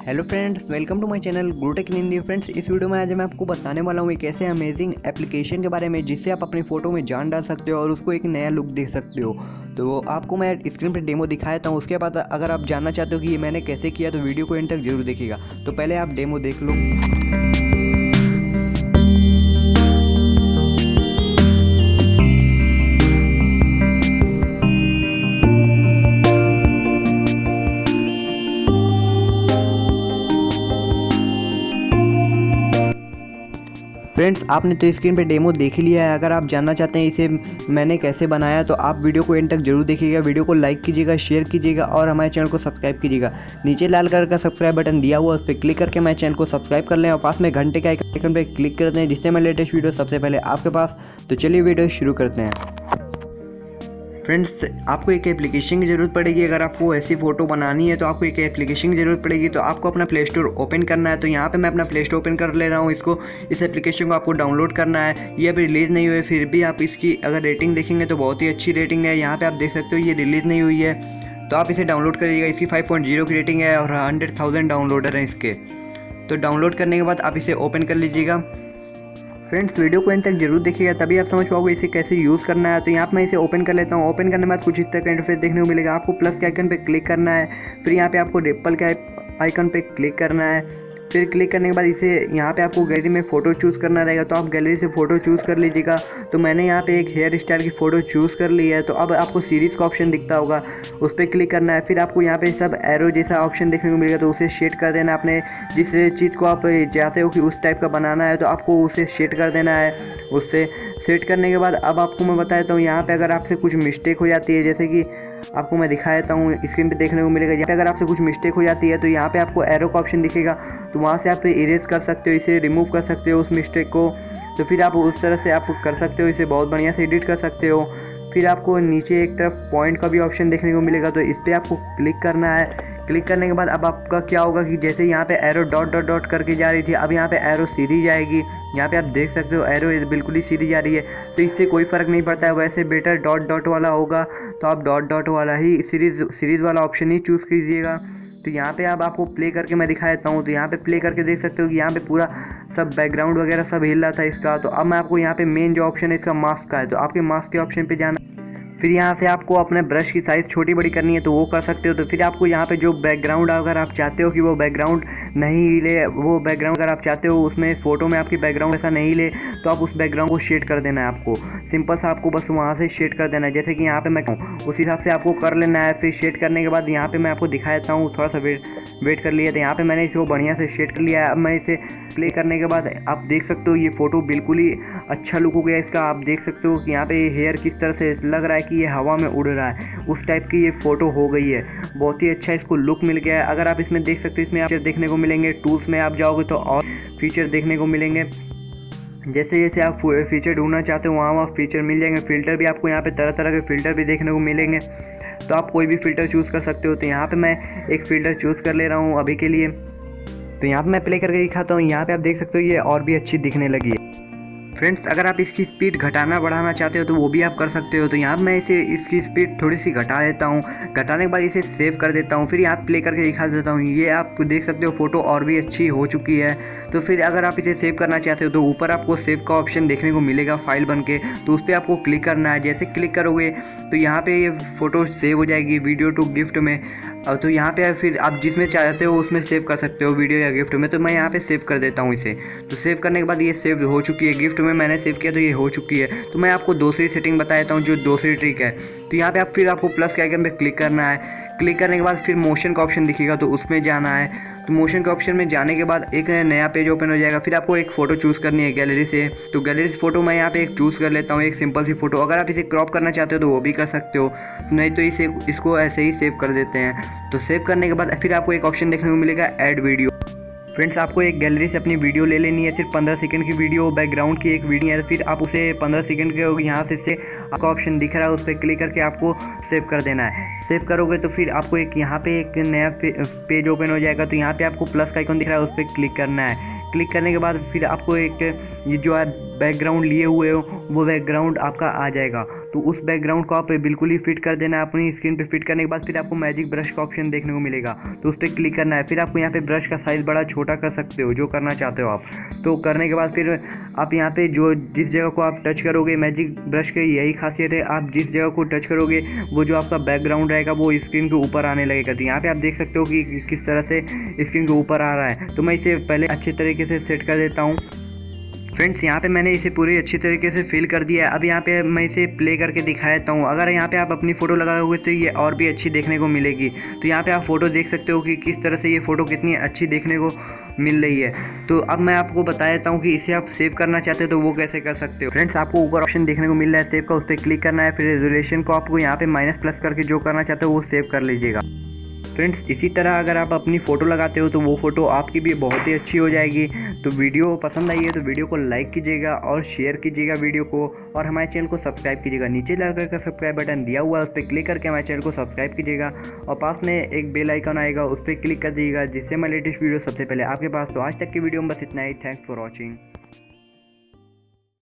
Hello friends, welcome to my channel Gurutech in Hindi. Friends, इस video में आज मैं आपको बताने वाला हूँ एक ऐसे अमेजिंग एप्लीकेशन के बारे में जिससे आप अपनी फ़ोटो में जान डाल सकते हो और उसको एक नया लुक दे सकते हो। तो आपको मैं स्क्रीन पर डेमो दिखाता हूँ। उसके बाद अगर आप जानना चाहते हो कि ये मैंने कैसे किया तो वीडियो को एंड तक जरूर देखिएगा। तो पहले आप डेमो देख लो। फ्रेंड्स, आपने तो स्क्रीन पे डेमो देख ही लिया है। अगर आप जानना चाहते हैं इसे मैंने कैसे बनाया तो आप वीडियो को एंड तक जरूर देखिएगा। वीडियो को लाइक कीजिएगा, शेयर कीजिएगा और हमारे चैनल को सब्सक्राइब कीजिएगा। नीचे लाल कलर का सब्सक्राइब बटन दिया हुआ, उस पर क्लिक करके हमारे चैनल को सब्सक्राइब कर लें और पास में घंटे के आइकन पर क्लिक कर दें जिससे मैं लेटेस्ट वीडियो सबसे पहले आपके पास। तो चलिए वीडियो शुरू करते हैं। फ्रेंड्स, आपको एक एप्लीकेशन की ज़रूरत पड़ेगी। अगर आपको ऐसी फ़ोटो बनानी है तो आपको एक एप्लीकेशन की ज़रूरत पड़ेगी। तो आपको अपना प्ले स्टोर ओपन करना है। तो यहाँ पे मैं अपना प्ले स्टोर ओपन कर ले रहा हूँ। इस एप्लीकेशन को आपको डाउनलोड करना है। ये अभी रिलीज़ नहीं हुई है, फिर भी आप इसकी अगर रेटिंग देखेंगे तो बहुत ही अच्छी रेटिंग है। यहाँ पर आप देख सकते हो ये रिलीज़ नहीं हुई है, तो आप इसे डाउनलोड करिएगा। इसकी 5.0 की रेटिंग है और 100,000 डाउनलोडर हैं इसके। तो डाउनलोड करने के बाद आप इसे ओपन कर लीजिएगा। फ्रेंड्स, वीडियो को एंड तक जरूर देखिएगा, तभी आप समझ पाओगे इसे कैसे यूज़ करना है। तो यहाँ पर मैं इसे ओपन कर लेता हूँ। ओपन करने के बाद कुछ इस तरह का इंटरफेस देखने को मिलेगा। आपको प्लस के आइकन पे क्लिक करना है, फिर यहाँ पे आपको रिपल के आइकन पे क्लिक करना है। फिर क्लिक करने के बाद इसे यहाँ पे आपको गैलरी में फ़ोटो चूज़ करना रहेगा। तो आप गैलरी से फ़ोटो चूज़ कर लीजिएगा। तो मैंने यहाँ पे एक हेयर स्टाइल की फ़ोटो चूज़ कर ली है। तो अब आपको सीरीज़ का ऑप्शन दिखता होगा, उस पर क्लिक करना है। फिर आपको यहाँ पे सब एरो जैसा ऑप्शन देखने को मिलेगा, तो उसे शेड कर देना। अपने जिस चीज़ को आप चाहते हो कि उस टाइप का बनाना है तो आपको उसे शेड कर देना है। उससे सेट करने के बाद अब आपको मैं बताता हूँ, यहाँ पे अगर आपसे कुछ मिस्टेक हो जाती है, जैसे कि आपको मैं दिखा देता हूँ, स्क्रीन पे देखने को मिलेगा। यहाँ पे अगर आपसे कुछ मिस्टेक हो जाती है तो यहाँ पे आपको एरो का ऑप्शन दिखेगा, तो वहाँ से आप इरेज कर सकते हो, इसे रिमूव कर सकते हो उस मिस्टेक को। तो फिर आप उस तरह से आप कर सकते हो, इसे बहुत बढ़िया से एडिट कर सकते हो। फिर आपको नीचे एक तरफ पॉइंट का भी ऑप्शन देखने को मिलेगा, तो इस पर आपको क्लिक करना है। क्लिक करने के बाद अब आपका क्या होगा कि जैसे यहाँ पे एरो डॉट डॉट डॉट करके जा रही थी, अब यहाँ पे एरो सीधी जाएगी। यहाँ पे आप देख सकते हो एरो बिल्कुल ही सीधी जा रही है। तो इससे कोई फ़र्क नहीं पड़ता है, वैसे बेटर डॉट डॉट वाला होगा तो आप डॉट डॉट वाला ही सीरीज़ वाला ऑप्शन ही चूज़ कीजिएगा। तो यहाँ पे अब आपको प्ले करके मैं दिखा देता हूँ। तो यहाँ पे प्ले करके देख सकते हो कि यहाँ पे पूरा सब बैकग्राउंड वगैरह सब हिल रहा था इसका। तो अब मैं आपको यहाँ पे मेन जो ऑप्शन है इसका मास्क का है, तो आपके मास्क के ऑप्शन पे जाना। फिर यहाँ से आपको अपने ब्रश की साइज़ छोटी बड़ी करनी है तो वो कर सकते हो। तो फिर आपको यहाँ पे जो बैकग्राउंड अगर आप चाहते हो कि वो बैकग्राउंड नहीं हिले, वो बैकग्राउंड अगर आप चाहते हो उसमें फ़ोटो में आपकी बैकग्राउंड ऐसा नहीं हिले, तो आप उस बैकग्राउंड को शेड कर देना है। आपको सिंपल सा आपको बस वहाँ से शेड कर देना है, जैसे कि यहाँ पे मैं कहूँ उस हिसाब से आपको कर लेना है। फिर शेड करने के बाद यहाँ पे मैं आपको दिखा देता हूँ, थोड़ा सा वेट कर लिया। तो यहाँ पे मैंने इसको बढ़िया से शेड कर लिया है। अब मैं इसे प्ले करने के बाद आप देख सकते हो ये फ़ोटो बिल्कुल ही अच्छा लुक हो गया इसका। आप देख सकते हो कि यहाँ पे हेयर किस तरह से लग रहा है कि ये हवा में उड़ रहा है, उस टाइप की ये फ़ोटो हो गई है। बहुत ही अच्छा इसको लुक मिल गया है। अगर आप इसमें देख सकते हो, इसमें फीचर देखने को मिलेंगे। टूल्स में आप जाओगे तो और फीचर देखने को मिलेंगे। जैसे जैसे आप फीचर ढूंढना चाहते हो वहाँ फीचर मिल जाएंगे। फ़िल्टर भी आपको यहाँ पे तरह तरह के फ़िल्टर भी देखने को मिलेंगे, तो आप कोई भी फ़िल्टर चूज़ कर सकते हो। तो यहाँ पे मैं एक फ़िल्टर चूज़ कर ले रहा हूँ अभी के लिए। तो यहाँ पे मैं प्ले करके दिखाता हूँ। यहाँ पे आप देख सकते हो ये और भी अच्छी दिखने लगी है। फ्रेंड्स, अगर आप इसकी स्पीड घटाना बढ़ाना चाहते हो तो वो भी आप कर सकते हो। तो यहाँ मैं इसकी स्पीड थोड़ी सी घटा देता हूँ। घटाने के बाद इसे सेव कर देता हूँ। फिर यहाँ प्ले करके दिखा देता हूँ। ये आप देख सकते हो फ़ोटो और भी अच्छी हो चुकी है। तो फिर अगर आप इसे सेव करना चाहते हो तो ऊपर आपको सेव का ऑप्शन देखने को मिलेगा फाइल बन के, तो उस पर आपको क्लिक करना है। जैसे क्लिक करोगे तो यहाँ पे ये फ़ोटो सेव हो जाएगी वीडियो टू गिफ्ट में। तो यहाँ पे फिर आप जिसमें चाहते हो उसमें सेव कर सकते हो, वीडियो या गिफ्ट में। तो मैं यहाँ पे सेव कर देता हूँ इसे। तो सेव करने के बाद ये सेव हो चुकी है। गिफ्ट में मैंने सेव किया तो ये हो चुकी है। तो मैं आपको दूसरी सेटिंग बता देता हूँ, जो दूसरी ट्रिक है। तो यहाँ पे आपको प्लस के आइकन पे क्लिक करना है। क्लिक करने के बाद फिर मोशन का ऑप्शन दिखेगा, तो उसमें जाना है। तो मोशन के ऑप्शन में जाने के बाद एक नया पेज ओपन हो जाएगा। फिर आपको एक फ़ोटो चूज़ करनी है गैलरी से। तो गैलरी से फ़ोटो मैं यहाँ पे एक चूज़ कर लेता हूँ, एक सिंपल सी फ़ोटो। अगर आप इसे क्रॉप करना चाहते हो तो वो भी कर सकते हो, नहीं तो इसको ऐसे ही सेव कर देते हैं। तो सेव करने के बाद फिर आपको एक ऑप्शन देखने को मिलेगा ऐड वीडियो। फ्रेंड्स, आपको एक गैलरी से अपनी वीडियो ले लेनी है, सिर्फ 15 सेकंड की वीडियो, बैकग्राउंड की एक वीडियो है। फिर आप उसे 15 सेकंड के यहाँ से आपका ऑप्शन दिख रहा है, उस पर क्लिक करके आपको सेव कर देना है। सेव करोगे तो फिर आपको यहाँ पे एक नया पेज ओपन हो जाएगा। तो यहाँ पे आपको प्लस का आइकन दिख रहा है, उस पर क्लिक करना है। क्लिक करने के बाद फिर आपको एक ये जो आप बैकग्राउंड लिए हुए हो वो बैकग्राउंड आपका आ जाएगा। तो उस बैकग्राउंड को आप बिल्कुल ही फिट कर देना है अपनी स्क्रीन पे। फिट करने के बाद फिर आपको मैजिक ब्रश का ऑप्शन देखने को मिलेगा, तो उस पर क्लिक करना है। फिर आपको यहाँ पे ब्रश का साइज़ बड़ा छोटा कर सकते हो, जो करना चाहते हो आप। तो करने के बाद फिर आप यहाँ पे जिस जगह को आप टच करोगे, मैजिक ब्रश की यही खासियत है, आप जिस जगह को टच करोगे वो जो आपका बैकग्राउंड रहेगा वो स्क्रीन के ऊपर आने लगेगा। तो यहाँ पे आप देख सकते हो कि किस तरह से स्क्रीन के ऊपर आ रहा है। तो मैं इसे पहले अच्छे तरीके से सेट कर देता हूँ। फ्रेंड्स, यहाँ पे मैंने इसे पूरी अच्छी तरीके से फिल कर दिया है। अब यहाँ पे मैं इसे प्ले करके दिखा देता हूँ। अगर यहाँ पे आप अपनी फ़ोटो लगाए हुए तो ये और भी अच्छी देखने को मिलेगी। तो यहाँ पे आप फ़ोटो देख सकते हो कि किस तरह से ये फ़ोटो कितनी अच्छी देखने को मिल रही है। तो अब मैं आपको बता देता हूँ कि इसे आप सेव करना चाहते हो तो वो कैसे कर सकते हो। फ्रेंड्स, आपको ऊपर ऑप्शन देखने को मिल रहा है सेव का, उस पर क्लिक करना है। फिर रेजोल्यूशन को आपको यहाँ पे -+ करके जो करना चाहते हो वो सेव कर लीजिएगा। फ्रेंड्स, इसी तरह अगर आप अपनी फ़ोटो लगाते हो तो वो फ़ोटो आपकी भी बहुत ही अच्छी हो जाएगी। तो वीडियो पसंद आई है तो वीडियो को लाइक कीजिएगा और शेयर कीजिएगा वीडियो को, और हमारे चैनल को सब्सक्राइब कीजिएगा। नीचे लगा कर सब्सक्राइब बटन दिया हुआ है, उस पर क्लिक करके हमारे चैनल को सब्सक्राइब कीजिएगा, और पास में एक बेल आइकन आएगा, उस पर क्लिक कर दीजिएगा, जिससे मैं लेटेस्ट वीडियो सबसे पहले आपके पास। तो आज तक की वीडियो में बस इतना ही। Thanks for watching.